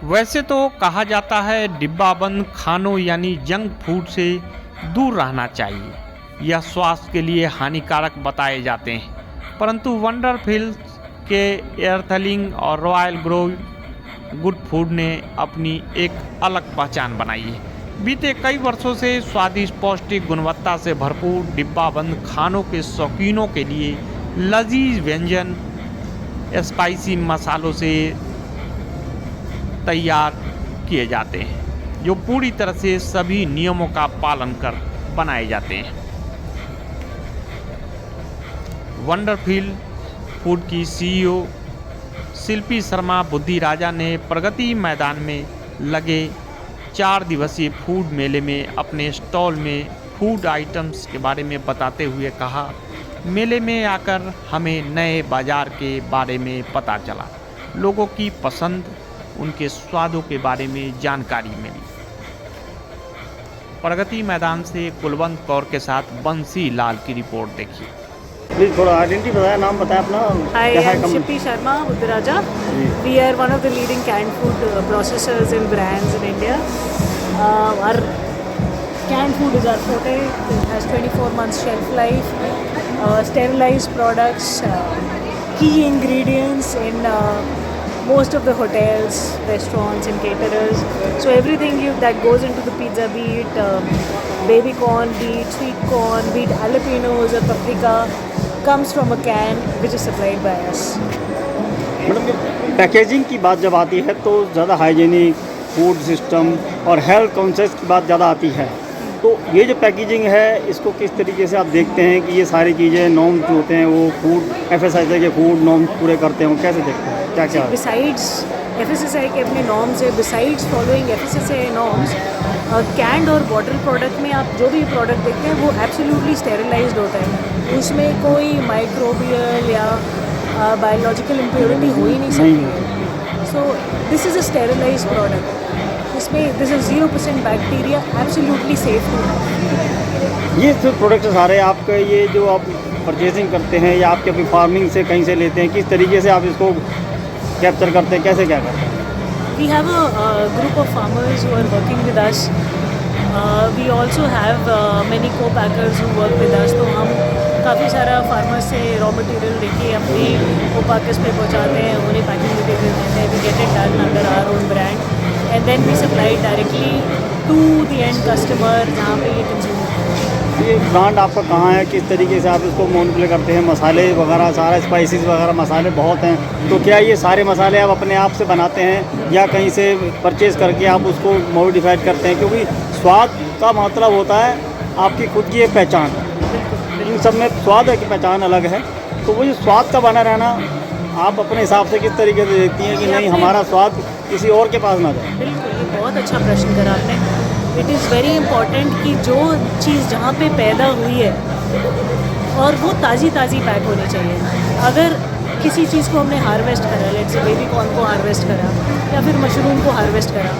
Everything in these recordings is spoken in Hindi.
वैसे तो कहा जाता है डिब्बाबंद खानों यानी जंक फूड से दूर रहना चाहिए। यह स्वास्थ्य के लिए हानिकारक बताए जाते हैं, परंतु वंडरफिल्स के एर्थलिंग और रॉयल ग्रोव गुड फूड ने अपनी एक अलग पहचान बनाई है। बीते कई वर्षों से स्वादिष्ट पौष्टिक गुणवत्ता से भरपूर डिब्बाबंद खानों के शौकीनों के लिए लजीज व्यंजन स्पाइसी मसालों से तैयार किए जाते हैं, जो पूरी तरह से सभी नियमों का पालन कर बनाए जाते हैं। वंडरफिल फूड की सीईओ शिल्पी शर्मा बुद्धि राजा ने प्रगति मैदान में लगे 4 दिवसीय फूड मेले में अपने स्टॉल में फूड आइटम्स के बारे में बताते हुए कहा, मेले में आकर हमें नए बाजार के बारे में पता चला, लोगों की पसंद, उनके स्वादों के बारे में जानकारी मिली। प्रगति मैदान से कुलवंत कौर के साथ बंसी लाल की रिपोर्ट देखिए। प्लीज थोड़ा आइडेंटिटी बताया, नाम बताया अपना। Hi, I'm Shippy Sharma, Uttaraja. We are one of the leading canned food processors and brands in India. Our canned food is our forte. It has 24 months shelf life, sterilized products, key ingredients in most of the hotels, restaurants and caterers. So everything that goes into the pizza, be it baby corn, be it sweet corn, be it jalapenos or paprika, comes from a can which is supplied by us. Madam, packaging की बात जब आती है तो ज़्यादा हाइजीनिक फूड सिस्टम और हेल्थ कॉन्शियस की बात ज़्यादा आती है, तो ये जो पैकेजिंग है इसको किस तरीके से आप देखते हैं कि ये सारी चीज़ें नॉर्म्स जो होते हैं वो फूड FSSAI के फूड नॉर्म्स पूरे करते हैं, वो कैसे देखते हैं, क्या क्या? Besides FSSAI के अपने नॉर्म्स है, besides following FSSAI norms, canned और बॉटल प्रोडक्ट में आप जो भी प्रोडक्ट देखते हैं वो एब्सोल्युटली स्टेरिलाइज्ड होता है। उसमें कोई माइक्रोबियल या बायोलॉजिकल इम्प्योरिटी हो ही नहीं सकती। So this is a sterilised product. इसमें this is 0% bacteria, absolutely safe to है। ये जो प्रोडक्ट सारे आपके ये जो आप परचेजिंग करते हैं या आपके अपनी फार्मिंग से कहीं से लेते हैं, किस तरीके से आप इसको कैप्चर करते हैं, कैसे क्या करते हैं? We have a group of farmers who are working with us. We also have many co-packers who work with us. तो हम काफ़ी सारा फार्मर्स से रॉ मटेरियल लेके अपने को-पैकर्स पे पहुंचाते हैं, उन्हें पैकिंग मटेरियल देते हैं। We get it done under our own brand and then we supply directly to the end customer जहाँ पे ये कंज्यूम होता है। ये ब्रांड आपका कहाँ है, किस तरीके से आप इसको मॉनिटर करते हैं? मसाले वगैरह सारा स्पाइसेस वगैरह मसाले बहुत हैं, तो क्या ये सारे मसाले आप अपने आप से बनाते हैं या कहीं से परचेज़ करके आप उसको मॉडिफाइड करते हैं? क्योंकि स्वाद का मतलब होता है आपकी खुद की एक पहचान, इन सब में स्वाद की पहचान अलग है, तो वो जो स्वाद का बना रहना आप अपने हिसाब से किस तरीके से देखती हैं कि नहीं हमारा स्वाद किसी और के पास ना जाए? बिल्कुल, ये बहुत अच्छा प्रश्न करा आपने। इट इज़ वेरी इंपॉर्टेंट कि जो चीज़ जहाँ पे पैदा हुई है और वो ताज़ी पैक होनी चाहिए। अगर किसी चीज़ को हमने हार्वेस्ट करा, लेट्स से बेबी कॉर्न को हार्वेस्ट करा या फिर मशरूम को हार्वेस्ट करा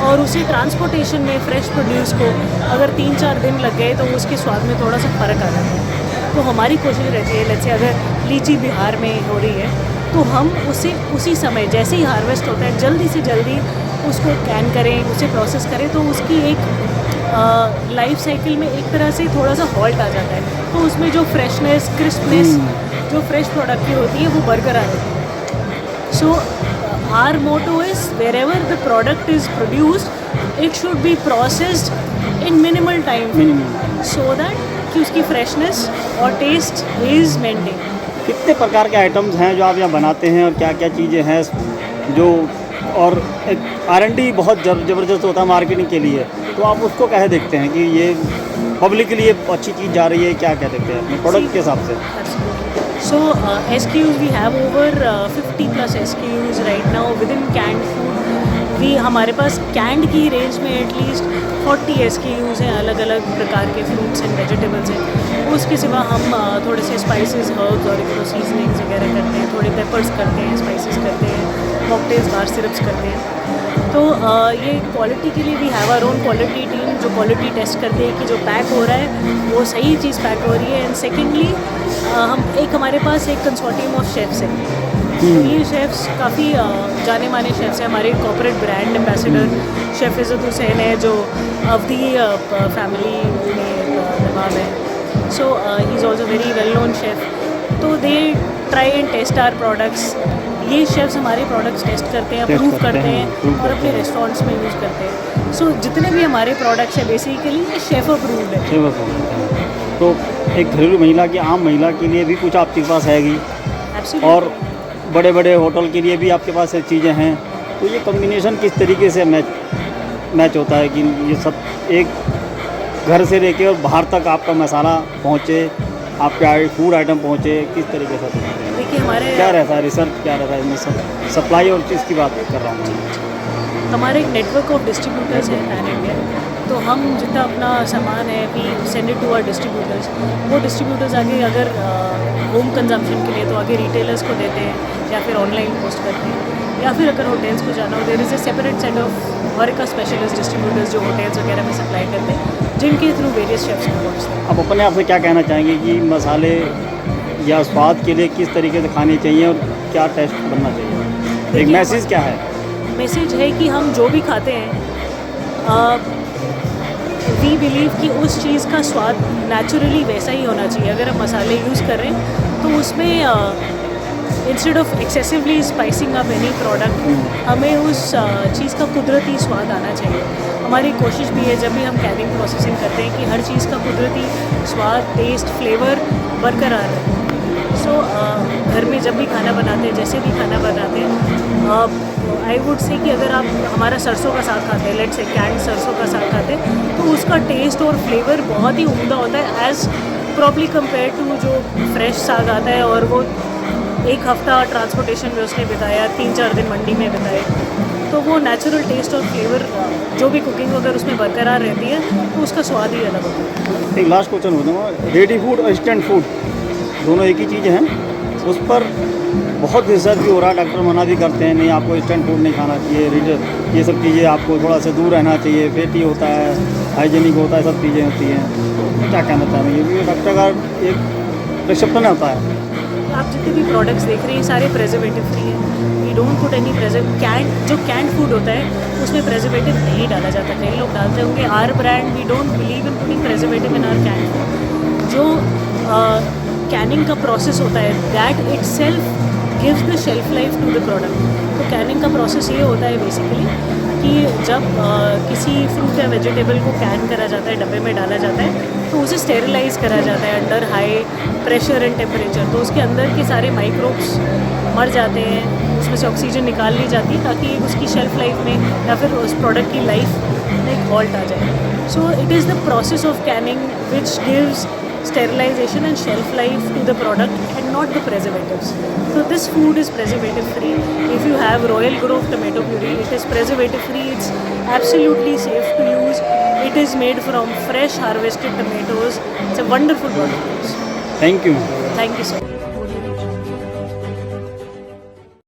और उसे ट्रांसपोर्टेशन में फ्रेश प्रोड्यूस को अगर 3-4 दिन लग गए तो उसके स्वाद में थोड़ा सा फ़र्क आ जाता है। तो हमारी कोशिश रहती है, लेट्स से अगर लीची बिहार में हो रही है तो हम उसे उसी समय जैसे ही हार्वेस्ट होता है जल्दी से जल्दी उसको कैन करें, उसे प्रोसेस करें, तो उसकी एक लाइफ साइकिल में एक तरह से थोड़ा सा हॉल्ट आ जाता है, तो उसमें जो फ्रेशनेस, क्रिस्पनेस जो फ्रेश प्रोडक्ट की होती है वो बरकरार रहती है। So our motto is wherever the product is produced it should be processed in minimal time so that कि उसकी फ्रेशनेस और टेस्ट इज़ मेंटेन। कितने प्रकार के आइटम्स हैं जो आप यहाँ बनाते हैं और क्या क्या चीज़ें हैं जो, और एक R&D बहुत ज़बरदस्त होता है मार्केटिंग के लिए, तो आप उसको कैसे देखते हैं कि ये पब्लिक के लिए अच्छी चीज़ जा रही है, क्या क्या देखते हैं अपने प्रोडक्ट के हिसाब से? So SKUs we have over 50+ SKUs right now within canned food. हमारे पास कैंड की रेंज में एटलीस्ट 40 SKUs हैं, अलग अलग प्रकार के फ्रूट्स एंड वेजिटेबल्स हैं। उसके सिवा हम थोड़े से स्पाइसेस, हर्ब्स और सीजनिंग्स वगैरह करते हैं, थोड़े पेपर्स करते हैं, स्पाइसेस करते हैं, मॉकटेल्स, बार सिरप्स करते हैं। तो ये क्वालिटी के लिए भी have our own quality team जो क्वालिटी टेस्ट करती है कि जो पैक हो रहा है वो सही चीज़ पैक हो रही है। एंड सेकेंडली हमारे पास एक कंसोर्टियम ऑफ शेफ्स है ये शेफ़्स काफ़ी जाने माने शेफ़्स हैं। हमारे कॉर्पोरेट ब्रांड एम्बेसडर शेफ़ इज़्ज़त हुसैन है, जो अवधी फैमिली में नवाब है। So he is also very well known chef. तो they try and taste our products. ये शेफ़्स हमारे प्रोडक्ट्स टेस्ट करते हैं, टेस्ट अप्रूव करते करते हैं, हैं approve और करते अपने हैं। रेस्टोरेंट्स में यूज़ करते हैं। सो जितने भी हमारे प्रोडक्ट्स हैं बेसिकली ये शेफ़ अप्रूव्ड है। सेवा कर देते हैं। तो एक घरेलू महिला की, आम महिला के लिए भी कुछ आपके पास हैगी, Absolutely. और बड़े बड़े होटल के लिए भी आपके पास ये चीज़ें हैं। तो ये कॉम्बिनेशन किस तरीके से मैच होता है कि ये सब एक घर से लेके और बाहर तक आपका मसाला पहुँचे, आपके फूड आइटम पहुँचे, किस तरीके से देखिए हमारे क्या रहता है, रिसर्च क्या रहता है इसमें, सब सप्लाई और चीज़ की बात कर रहा हूँ। हमारे एक नेटवर्क ऑफ डिस्ट्रीब्यूटर्स है पैन इंडिया। तो हम जितना अपना सामान है we send it to our distributors. वो डिस्ट्रीब्यूटर्स आगे अगर होम कंजम्पशन के लिए तो आगे रिटेलर्स को देते हैं या फिर ऑनलाइन पोस्ट करते हैं, या फिर अगर होटल्स को जाना हो there is a separate set of और का स्पेशलिस्ट डिस्ट्रीब्यूटर्स जो होटल्स वगैरह में सप्लाई करते हैं, जिनके थ्रू वेरियस शेफ्स को पहुँचते हैं। आप अपने आप से क्या कहना चाहेंगे कि मसाले या स्वाद के लिए किस तरीके से खाने चाहिए और क्या टेस्ट बनना चाहिए, एक देखिए, मैसेज क्या है? मैसेज है कि हम जो भी खाते हैं वी बिलीव कि उस चीज़ का स्वाद नेचुरली वैसा ही होना चाहिए। अगर हम मसाले यूज़ कर रहे हैं तो उसमें instead of excessively spicing up any product हमें उस चीज़ का कुदरती स्वाद आना चाहिए। हमारी कोशिश भी है जब भी हम कैनिंग प्रोसेसिंग करते हैं कि हर चीज़ का कुदरती स्वाद, टेस्ट, फ्लेवर बरकरार रहे। सो घर में जब भी खाना बनाते हैं, जैसे भी खाना बनाते हैं, आई वुड से कि अगर आप हमारा सरसों का साग खाते हैं, लेट से कैंड सरसों का साग खाते हैं, तो उसका टेस्ट और फ्लेवर बहुत ही उम्दा होता है एज़ प्रॉब्ली कंपेयर टू जो फ्रेश साग आता है और वो एक हफ़्ता ट्रांसपोर्टेशन में उसने बिताया, 3-4 दिन मंडी में बिताए, तो वो नेचुरल टेस्ट और फ्लेवर जो भी कुकिंग अगर उसमें बरकरार रहती है तो उसका स्वाद ही अलग होता है। एक लास्ट क्वेश्चन होता है, रेडी फूड और इंस्टेंट फूड दोनों एक ही चीज़ हैं, उस पर बहुत रिसर्च भी हो रहा है, डॉक्टर मना भी करते हैं नहीं आपको इंस्टेंट फूड नहीं खाना चाहिए, ये सब चीज़ें आपको थोड़ा सा दूर रहना चाहिए, फैटी होता है, हाइजीनिक होता है, सब चीज़ें होती हैं। तो क्या कहना चाहेंगे, ये डॉक्टर का एक प्रिस्क्रिप्शन होता है। आप जितने भी प्रोडक्ट्स देख रहे हैं सारे प्रेजर्वेटिव फ्री हैं। वी डोंट पुट एनी जो कैंड फूड होता है उसमें प्रेजर्वेटिव नहीं डाला जाता। कई लोग डालते होंगे, our brand we don't believe in putting preservative in our canned food. जो कैनिंग का प्रोसेस होता है that itself gives the shelf life to the product. तो कैनिंग का प्रोसेस ये होता है बेसिकली कि जब किसी फ्रूट या वेजिटेबल को कैन करा जाता है, डब्बे में डाला जाता है, तो उसे स्टेरिलाइज करा जाता है under high pressure and temperature. तो उसके अंदर के सारे माइक्रोब्स मर जाते हैं, उसमें से ऑक्सीजन निकाल ली जाती है ताकि उसकी शेल्फ लाइफ में या फिर उस प्रोडक्ट की लाइफ में एक हॉल्ट आ जाए। So it is the process of Canning which gives sterilization and shelf life to the product and not the preservatives. So this food is preservative free. If you have Royal Grove tomato puree, it is preservative free. It's absolutely safe to use. It is made from fresh harvested tomatoes. It's a wonderful product to use. Thank you. Thank you so much.